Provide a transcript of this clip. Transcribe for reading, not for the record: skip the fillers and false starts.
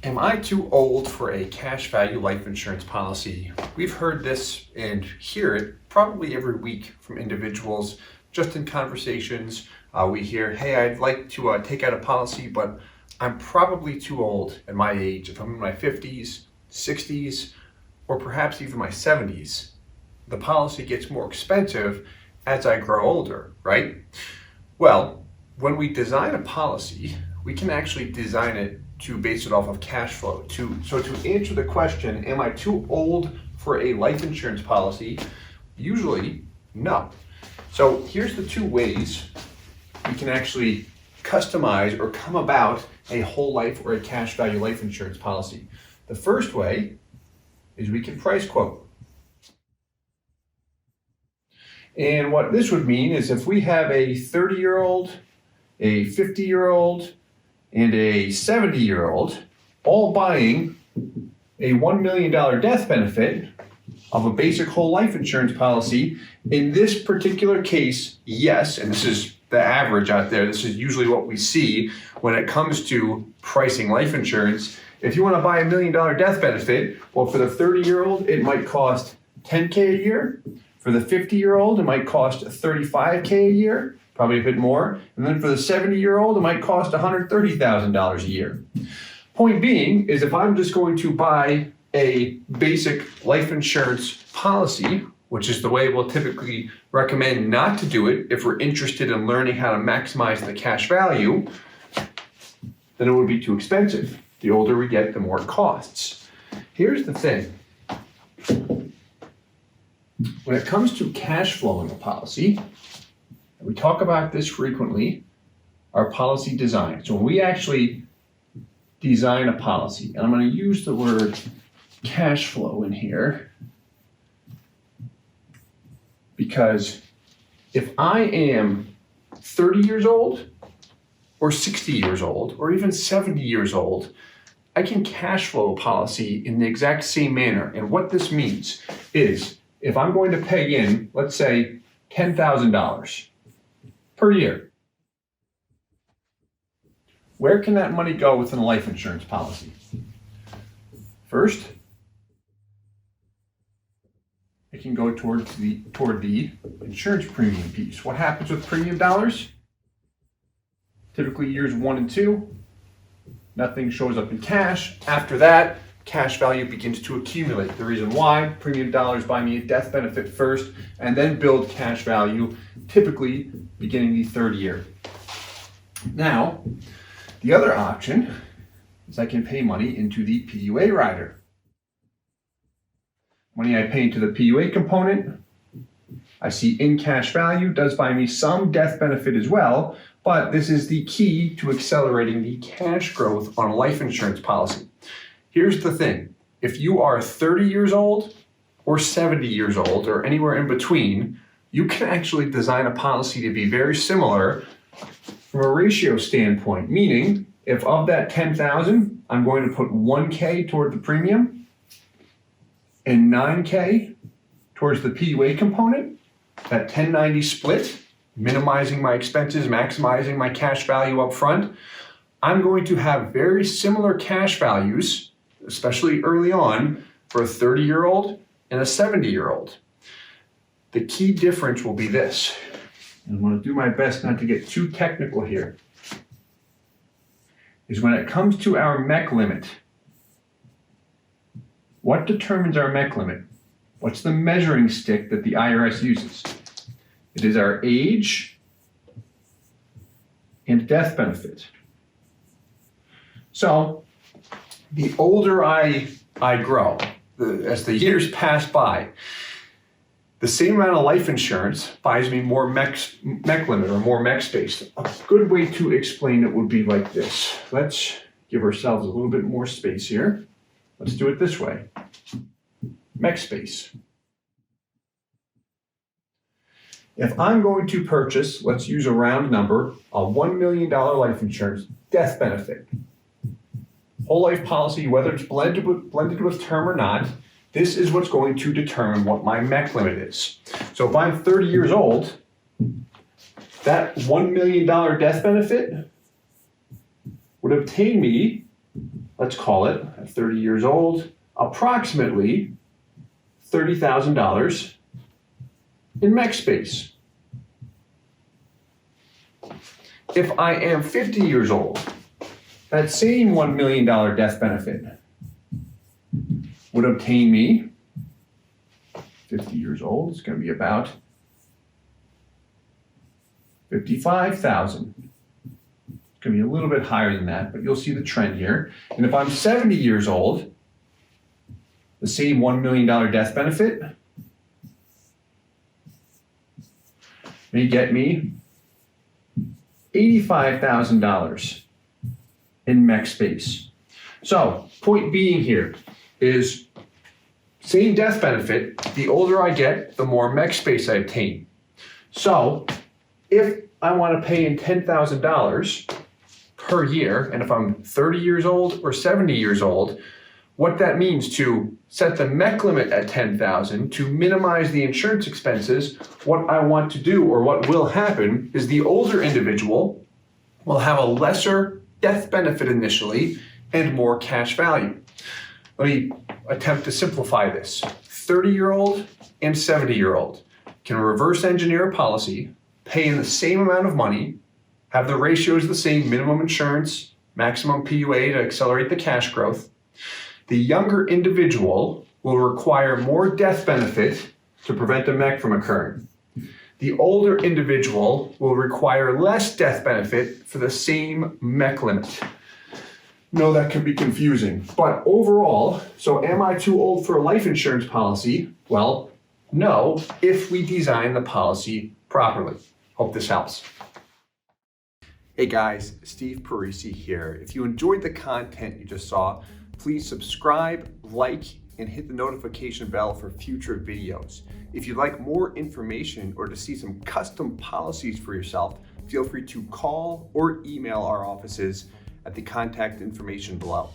Am I too old for a cash value life insurance policy? We've heard this and hear it probably every week from individuals just in conversations. We hear, hey, I'd like to take out a policy, but I'm probably too old at my age. If I'm in my 50s, 60s, or perhaps even my 70s, the policy gets more expensive as I grow older, right? Well, when we design a policy, we can actually design it to base it off of cash flow. So to answer the question, am I too old for a life insurance policy? Usually, no. So here's the two ways we can actually customize or come about a whole life or a cash value life insurance policy. The first way is we can price quote. And what this would mean is if we have a 30-year-old, a 50-year-old, and a 70-year-old all buying a $1 million death benefit of a basic whole life insurance policy, in this particular case, yes, and this is the average out there, this is usually what we see when it comes to pricing life insurance. If you want to buy $1 million death benefit, well, for the 30-year-old, it might cost $10K a year. For the 50-year-old, it might cost $35K a year, probably a bit more. And then for the 70-year-old, it might cost $130,000 a year. Point being is if I'm just going to buy a basic life insurance policy, which is the way we'll typically recommend not to do it if we're interested in learning how to maximize the cash value, then it would be too expensive. The older we get, the more it costs. Here's the thing. When it comes to cash flowing a policy, we talk about this frequently, our policy design. So when we actually design a policy, and I'm going to use the word cash flow in here, because if I am 30 years old, or 60 years old, or even 70 years old, I can cash flow a policy in the exact same manner. And what this means is, if I'm going to pay in, let's say, $10,000 per year, where can that money go within a life insurance policy? First, it can go toward the insurance premium piece. What happens with premium dollars? Typically years 1 and 2, nothing shows up in cash. After that, cash value begins to accumulate. The reason why, premium dollars buy me a death benefit first and then build cash value, typically beginning the third year. Now, the other option is I can pay money into the PUA rider. Money I pay into the PUA component, I see in cash value, does buy me some death benefit as well, but this is the key to accelerating the cash growth on a life insurance policy. Here's the thing, if you are 30 years old or 70 years old or anywhere in between, you can actually design a policy to be very similar from a ratio standpoint, meaning if of that 10,000, I'm going to put 1K toward the premium and 9K towards the PUA component, that 10/90 split, minimizing my expenses, maximizing my cash value up front, I'm going to have very similar cash values, especially early on, for a 30-year-old and a 70-year-old. The key difference will be this, and I'm going to do my best not to get too technical here, is when it comes to our MEC limit. What determines our MEC limit? What's the measuring stick that the IRS uses? It is our age and death benefit. So, the older I grow, as the years pass by, the same amount of life insurance buys me more MEC limit or more MEC space. A good way to explain it would be like this. Let's give ourselves a little bit more space here. Let's do it this way. MEC space. If I'm going to purchase, let's use a round number, a $1 million life insurance death benefit, whole life policy, whether it's blended with term or not, this is what's going to determine what my MEC limit is. So if I'm 30 years old, that $1 million death benefit would obtain me let's call it, at 30 years old, approximately $30,000 in mech space. If I am 50 years old, that same $1 million death benefit would obtain me, 50 years old, it's going to be about $55,000. It's going to be a little bit higher than that, but you'll see the trend here. And if I'm 70 years old, the same $1 million death benefit may get me $85,000 in mech space. So, point being here is same death benefit, the older I get, the more mech space I obtain. So, if I want to pay in $10,000 per year, and if I'm 30 years old or 70 years old, what that means to set the mech limit at $10,000 to minimize the insurance expenses, what I want to do or what will happen is the older individual will have a lesser death benefit initially and more cash value. Let me attempt to simplify this. 30-year-old and 70-year-old can reverse engineer a policy, pay in the same amount of money, have the ratios the same, minimum insurance, maximum PUA to accelerate the cash growth. The younger individual will require more death benefit to prevent a mech from occurring. The older individual will require less death benefit for the same mech limit. No, that can be confusing. But overall, so am I too old for a life insurance policy? Well, no, if we design the policy properly. Hope this helps. Hey guys, Steve Parisi here. If you enjoyed the content you just saw, please subscribe, like, and hit the notification bell for future videos. If you'd like more information or to see some custom policies for yourself, feel free to call or email our offices at the contact information below.